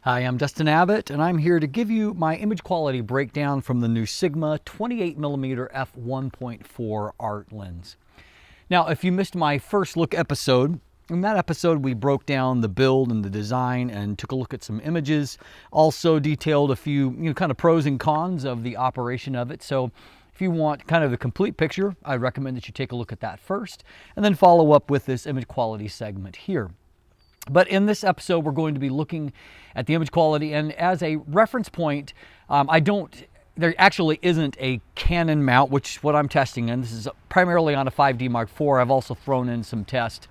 Hi, I'm Dustin Abbott, and I'm here to give you my image quality breakdown from the new Sigma 28mm F1.4 art lens. Now, if you missed my first look episode, in that episode we broke down the build and the design and took a look at some images, also detailed a few kind of pros and cons of the operation of it. So if you want kind of the complete picture, I recommend that you take a look at that first and then follow up with this image quality segment here. But in this episode, we're going to be looking at the image quality, and as a reference point, there actually isn't a Canon mount, which is what I'm testing in. This is primarily on a 5D Mark IV. I've also thrown in some test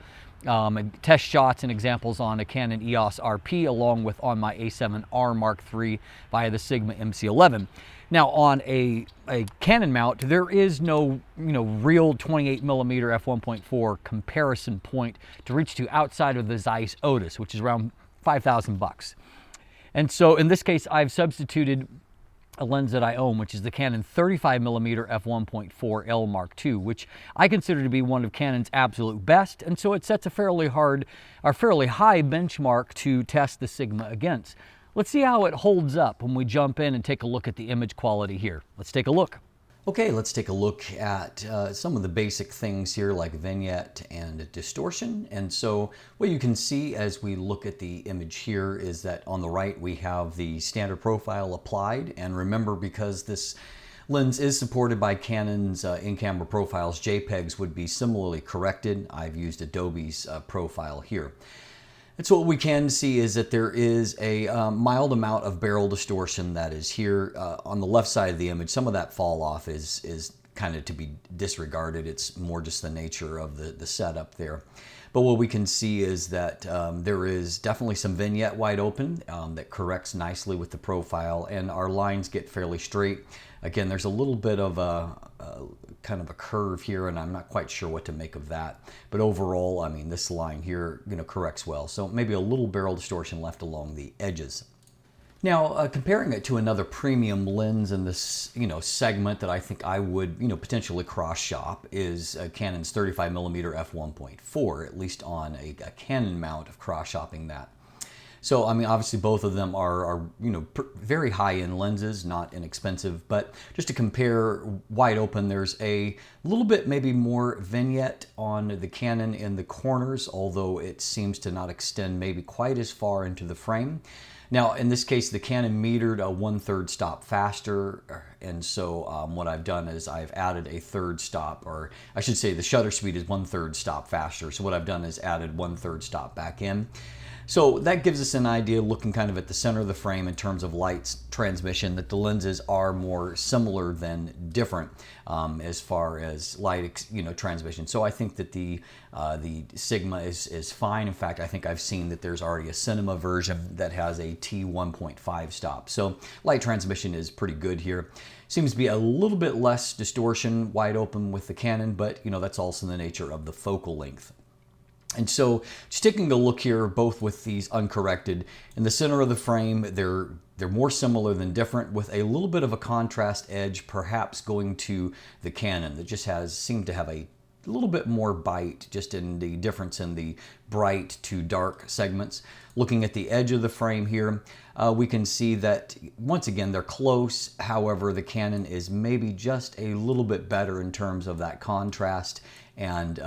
shots and examples on a Canon EOS RP, along with on my A7R Mark III via the Sigma MC11. Now, on a Canon mount, there is no real 28mm f1.4 comparison point to reach to outside of the Zeiss Otis, which is around $5,000. And so in this case, I've substituted a lens that I own, which is the Canon 35mm f1.4 L Mark II, which I consider to be one of Canon's absolute best, and so it sets a fairly high benchmark to test the Sigma against. Let's see how it holds up when we jump in and take a look at the image quality here. Let's take a look. Okay, let's take a look at some of the basic things here like vignette and distortion. And so what you can see as we look at the image here is that on the right we have the standard profile applied. And remember, because this lens is supported by Canon's in-camera profiles, JPEGs would be similarly corrected. I've used Adobe's profile here. And so what we can see is that there is a mild amount of barrel distortion that is here on the left side of the image. Some of that fall off is kind of to be disregarded. It's more just the nature of the setup there. But what we can see is that there is definitely some vignette wide open that corrects nicely with the profile, and our lines get fairly straight. Again, there's a little bit of a kind of a curve here, and I'm not quite sure what to make of that. But overall, I mean, this line here corrects well. So maybe a little barrel distortion left along the edges. Now, comparing it to another premium lens in this segment that I think I would potentially cross shop is Canon's 35mm f1.4, at least on a Canon mount of cross shopping that. So, I mean, obviously both of them are very high-end lenses, not inexpensive, but just to compare wide open, there's a little bit maybe more vignette on the Canon in the corners, although it seems to not extend maybe quite as far into the frame. Now, in this case, the Canon metered a 1/3 stop faster, and so what I've done is I've added a third stop, or I should say the shutter speed is 1/3 stop faster. So what I've done is added 1/3 stop back in. So that gives us an idea, looking kind of at the center of the frame in terms of light transmission, that the lenses are more similar than different as far as light transmission. So I think that the Sigma is fine. In fact, I think I've seen that there's already a cinema version that has a T1.5 stop. So light transmission is pretty good here. Seems to be a little bit less distortion wide open with the Canon, but that's also the nature of the focal length. And so just taking a look here, both with these uncorrected, in the center of the frame, they're more similar than different, with a little bit of a contrast edge, perhaps going to the Canon that just seemed to have a little bit more bite just in the difference in the bright to dark segments. Looking at the edge of the frame here, we can see that once again they're close. However, the Canon is maybe just a little bit better in terms of that contrast, and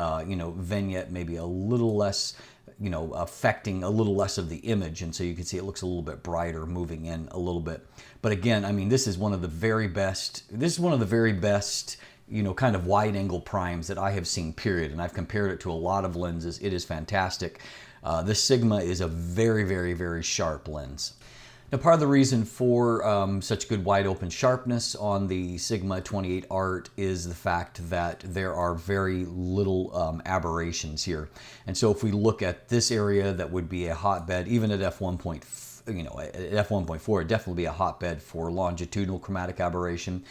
vignette maybe a little less, affecting a little less of the image, and so you can see it looks a little bit brighter moving in a little bit. But again, I mean, this is one of the very best. Kind of wide angle primes that I have seen, period. And I've compared it to a lot of lenses. It is fantastic. This Sigma is a very, very, very sharp lens. Now, part of the reason for such good wide open sharpness on the Sigma 28 Art is the fact that there are very little aberrations here. And so if we look at this area, that would be a hotbed, even at f1.4, at f1.4, it'd definitely be a hotbed for longitudinal chromatic aberration.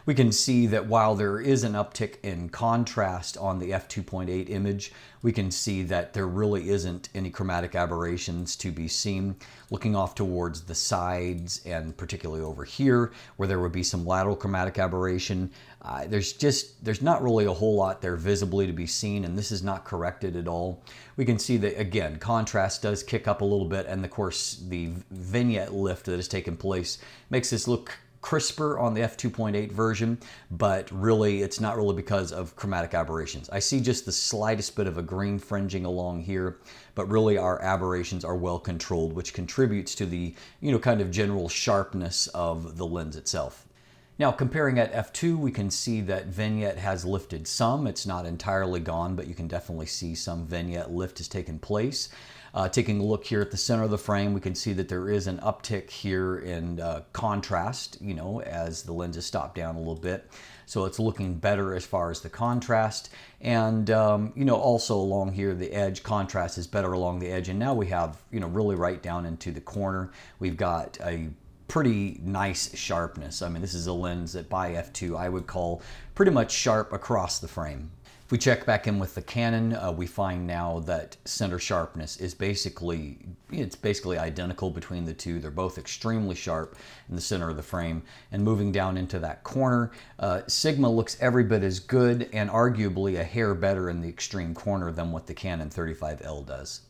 We can see that while there is an uptick in contrast on the f2.8 image, we can see that there really isn't any chromatic aberrations to be seen. Looking off towards the sides, and particularly over here, where there would be some lateral chromatic aberration, there's not really a whole lot there visibly to be seen, and this is not corrected at all. We can see that, again, contrast does kick up a little bit, and of course the vignette lift that has taken place makes this look crisper on the f2.8 version, but really it's not really because of chromatic aberrations. I see just the slightest bit of a green fringing along here, but really our aberrations are well controlled, which contributes to the, kind of general sharpness of the lens itself. Now, comparing at f2, we can see that vignette has lifted some. It's not entirely gone, but you can definitely see some vignette lift has taken place. Taking a look here at the center of the frame, we can see that there is an uptick here in contrast, as the lens is stopped down a little bit. So it's looking better as far as the contrast. And, also along here, the edge contrast is better along the edge. And now we have, really right down into the corner, we've got a pretty nice sharpness. I mean, this is a lens that by f2 I would call pretty much sharp across the frame. If we check back in with the Canon, we find now that center sharpness is basically identical between the two. They're both extremely sharp in the center of the frame. And moving down into that corner, Sigma looks every bit as good and arguably a hair better in the extreme corner than what the Canon 35L does.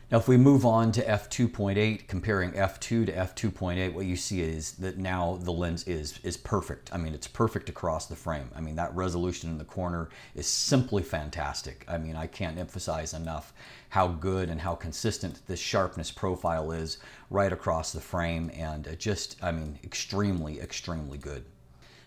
Now, if we move on to f2.8, comparing f2 to f2.8, what you see is that now the lens is perfect. I mean, it's perfect across the frame. I mean, that resolution in the corner is simply fantastic. I mean, I can't emphasize enough how good and how consistent this sharpness profile is right across the frame, and extremely, extremely good.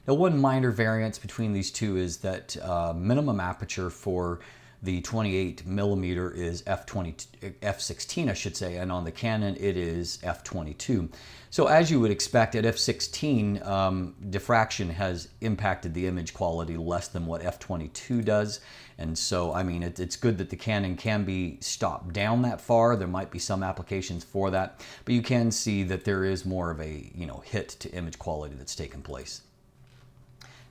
Now, one minor variance between these two is that minimum aperture for the 28mm is f16, I should say, and on the Canon it is f22. So as you would expect, at f16, diffraction has impacted the image quality less than what f22 does. And so, I mean, it's good that the Canon can be stopped down that far. There might be some applications for that, but you can see that there is more of a, hit to image quality that's taken place.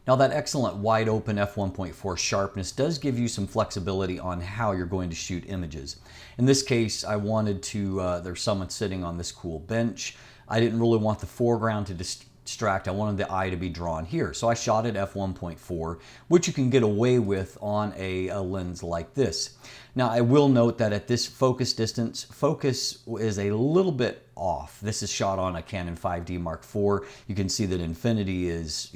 Now, that excellent wide open f1.4 sharpness does give you some flexibility on how you're going to shoot images. In this case, I wanted to, there's someone sitting on this cool bench. I didn't really want the foreground to distract. I wanted the eye to be drawn here. So I shot at f1.4, which you can get away with on a lens like this. Now, I will note that at this focus distance, focus is a little bit off. This is shot on a Canon 5D Mark IV. You can see that infinity is,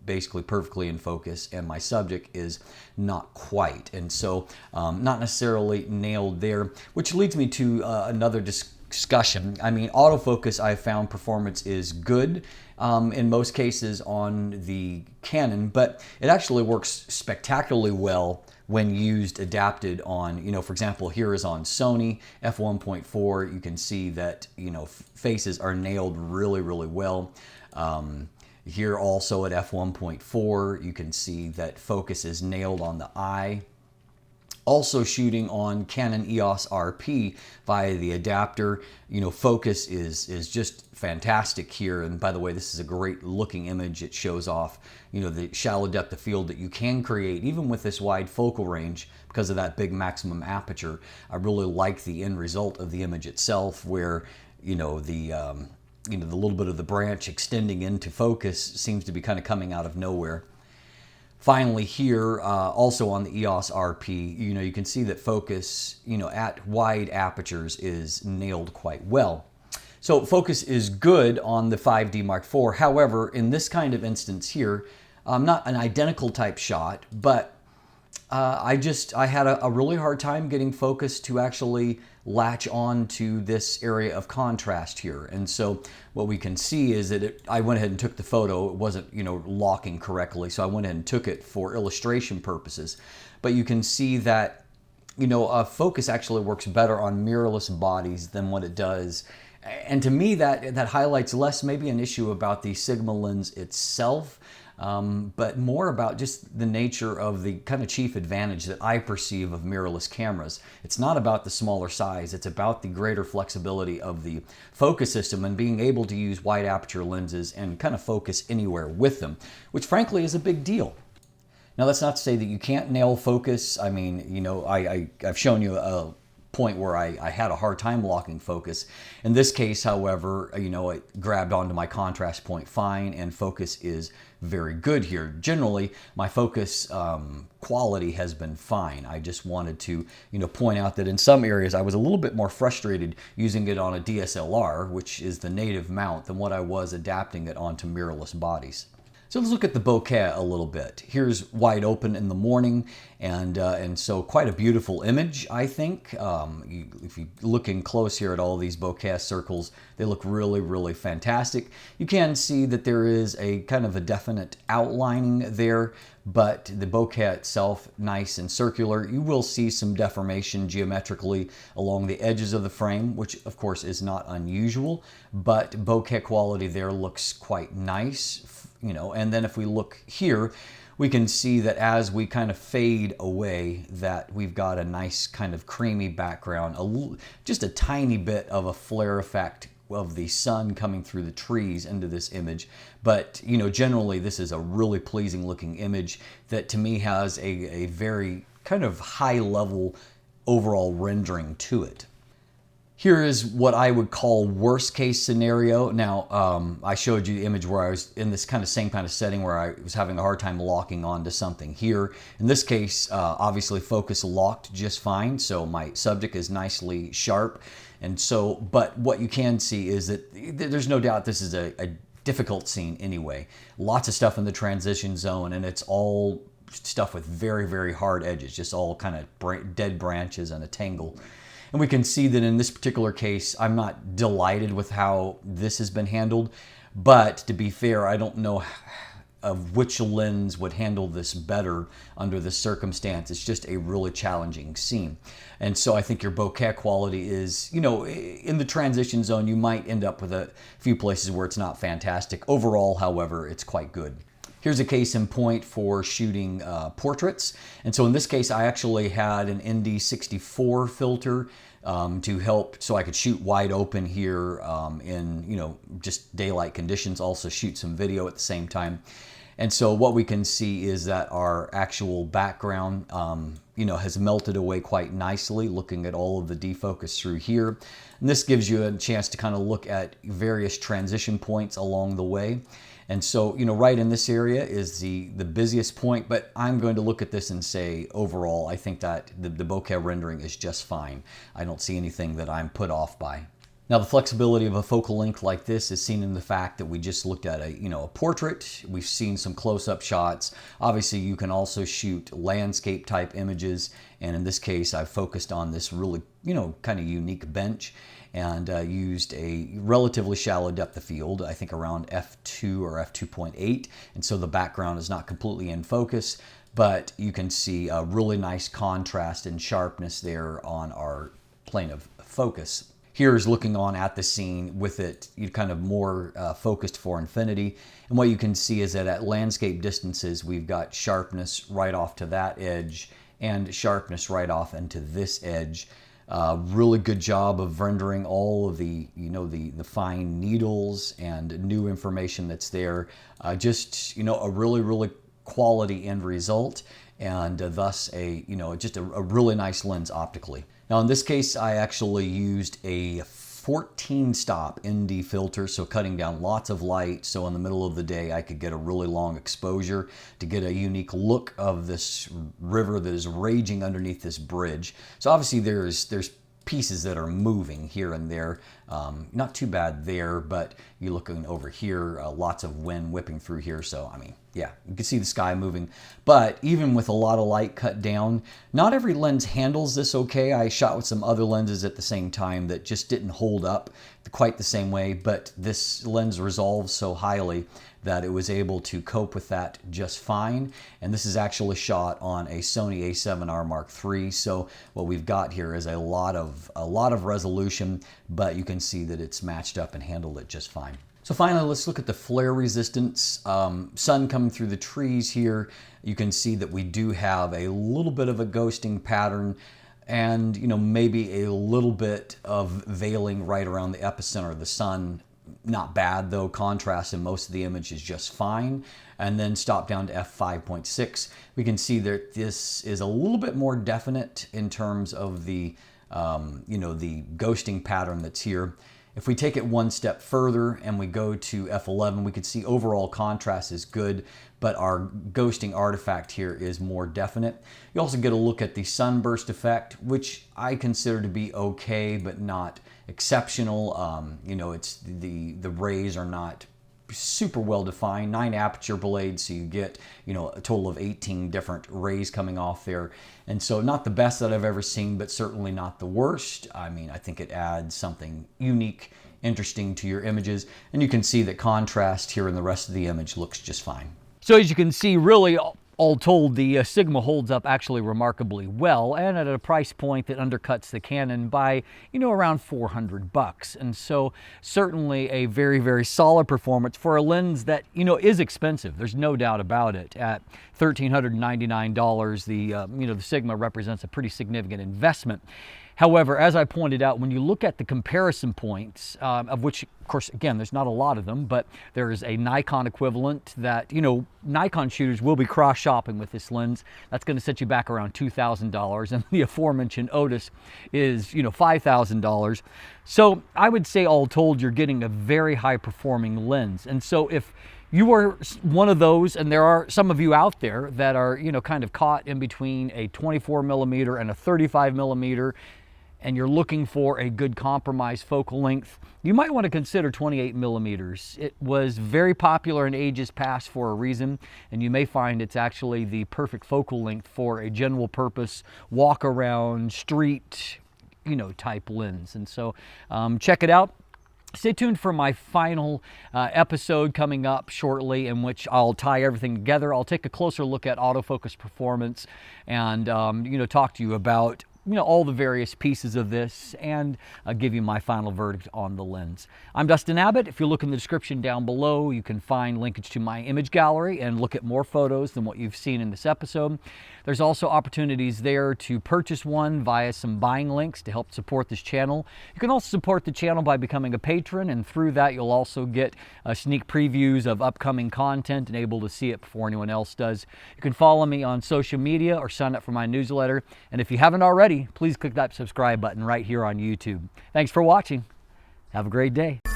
basically perfectly in focus, and my subject is not quite. And so not necessarily nailed there, which leads me to another discussion. I mean, autofocus, I found performance is good in most cases on the Canon, but it actually works spectacularly well when used adapted on, for example, here is on Sony f1.4. You can see that, faces are nailed really, really well. Here also at f1.4, you can see that focus is nailed on the eye. Also shooting on Canon EOS RP via the adapter, focus is just fantastic here. And by the way, this is a great looking image. It shows off, the shallow depth of field that you can create even with this wide focal range because of that big maximum aperture. I really like the end result of the image itself, where, the little bit of the branch extending into focus seems to be kind of coming out of nowhere. Finally here, also on the EOS RP, you can see that focus, at wide apertures is nailed quite well. So focus is good on the 5D Mark IV. However, in this kind of instance here, not an identical type shot, but I had a really hard time getting focus to actually latch on to this area of contrast here. And so what we can see is that I went ahead and took the photo. It wasn't, locking correctly, so I went ahead and took it for illustration purposes. But you can see that, focus actually works better on mirrorless bodies than what it does. And to me, that highlights less maybe an issue about the Sigma lens itself, but more about just the nature of the kind of chief advantage that I perceive of mirrorless cameras. It's not about the smaller size, it's about the greater flexibility of the focus system and being able to use wide aperture lenses and kind of focus anywhere with them, which frankly is a big deal. Now, that's not to say that you can't nail focus. I mean, I've shown you a point where I had a hard time locking focus. In this case, however, you know, it grabbed onto my contrast point fine, and focus is very good here. Generally, my focus quality has been fine. I just wanted to, you know, point out that in some areas I was a little bit more frustrated using it on a DSLR, which is the native mount, than what I was adapting it onto mirrorless bodies. So let's look at the bokeh a little bit. Here's wide open in the morning, and so quite a beautiful image, I think. If you're looking close here at all these bokeh circles, they look really, really fantastic. You can see that there is a kind of a definite outlining there, but the bokeh itself, nice and circular. You will see some deformation geometrically along the edges of the frame, which of course is not unusual, but bokeh quality there looks quite nice. You know, and then if we look here, we can see that as we kind of fade away, that we've got a nice kind of creamy background, just a tiny bit of a flare effect of the sun coming through the trees into this image. But, you know, generally this is a really pleasing looking image that to me has a very kind of high level overall rendering to it. Here is what I would call worst case scenario. Now, I showed you the image where I was in this kind of same kind of setting where I was having a hard time locking onto something here. In this case, obviously focus locked just fine, so my subject is nicely sharp. And so, but what you can see is that there's no doubt this is a difficult scene anyway. Lots of stuff in the transition zone, and it's all stuff with very, very hard edges, just all kind of dead branches and a tangle. And we can see that in this particular case, I'm not delighted with how this has been handled, but to be fair, I don't know of which lens would handle this better under this circumstance. It's just a really challenging scene. And so I think your bokeh quality is, you know, in the transition zone, you might end up with a few places where it's not fantastic. Overall, however, it's quite good. Here's a case in point for shooting portraits. And so in this case, I actually had an ND64 filter to help so I could shoot wide open here in, you know, just daylight conditions, also shoot some video at the same time. And so what we can see is that our actual background, you know, has melted away quite nicely, looking at all of the defocus through here. And this gives you a chance to kind of look at various transition points along the way. And so, you know, right in this area is the busiest point, but I'm going to look at this and say, overall, I think that the bokeh rendering is just fine. I don't see anything that I'm put off by. Now, the flexibility of a focal length like this is seen in the fact that we just looked at a portrait. We've seen some close-up shots. Obviously, you can also shoot landscape type images. And in this case, I've focused on this really, you know, kind of unique bench, and used a relatively shallow depth of field, I think around f2 or f2.8. And so the background is not completely in focus, but you can see a really nice contrast and sharpness there on our plane of focus. Here's looking on at the scene with it kind of more focused for infinity. And what you can see is that at landscape distances, we've got sharpness right off to that edge and sharpness right off into this edge. Really good job of rendering all of the, you know, the fine needles and new information that's there. Just, you know, a really, really quality end result, and thus a, you know, just a really nice lens optically. Now in this case, I actually used a 14 stop ND filter, so cutting down lots of light, so in the middle of the day I could get a really long exposure to get a unique look of this river that is raging underneath this bridge. So obviously there's pieces that are moving here and there. Not too bad there, but you're looking over here, lots of wind whipping through here. So, I mean, yeah, you can see the sky moving. But even with a lot of light cut down, not every lens handles this okay. I shot with some other lenses at the same time that just didn't hold up quite the same way, but this lens resolves so highly that it was able to cope with that just fine. And this is actually shot on a Sony a7R Mark III. So what we've got here is a lot of resolution, but you can see that it's matched up and handled it just fine. So finally, let's look at the flare resistance. Sun coming through the trees here. You can see that we do have a little bit of a ghosting pattern, and, you know, maybe a little bit of veiling right around the epicenter of the sun. Not bad though. Contrast in most of the image is just fine. And then stop down to f5.6. We can see that this is a little bit more definite in terms of the you know, the ghosting pattern that's here. If we take it one step further and we go to f11, we can see overall contrast is good, but our ghosting artifact here is more definite. You also get a look at the sunburst effect, which I consider to be okay, but not exceptional. You know, it's the rays are not super well defined. 9 aperture blades, so you get, you know, a total of 18 different rays coming off there. And so not the best that I've ever seen, but certainly not the worst. I mean, I think it adds something unique, interesting to your images. And you can see that contrast here in the rest of the image looks just fine. So as you can see, really all told, the Sigma holds up actually remarkably well, and at a price point that undercuts the Canon by, you know, around $400. And so certainly a very, very solid performance for a lens that, you know, is expensive. There's no doubt about it. At $1,399, the you know, the Sigma represents a pretty significant investment. However, as I pointed out, when you look at the comparison points, of which, of course, again, there's not a lot of them, but there is a Nikon equivalent that, you know, Nikon shooters will be cross-shopping with this lens. That's going to set you back around $2,000, and the aforementioned Otis is, you know, $5,000. So I would say, all told, you're getting a very high-performing lens. And so if you are one of those, and there are some of you out there that are, you know, kind of caught in between a 24mm and a 35mm, and you're looking for a good compromise focal length, you might want to consider 28mm. It was very popular in ages past for a reason, and you may find it's actually the perfect focal length for a general purpose walk around street, you know, type lens. And so check it out. Stay tuned for my final episode coming up shortly, in which I'll tie everything together. I'll take a closer look at autofocus performance and you know, talk to you about, you know, all the various pieces of this, and give you my final verdict on the lens. I'm Dustin Abbott. If you look in the description down below, you can find linkage to my image gallery and look at more photos than what you've seen in this episode. There's also opportunities there to purchase one via some buying links to help support this channel. You can also support the channel by becoming a patron, and through that you'll also get sneak previews of upcoming content and able to see it before anyone else does. You can follow me on social media or sign up for my newsletter, and if you haven't already, please click that subscribe button right here on YouTube. Thanks for watching. Have a great day.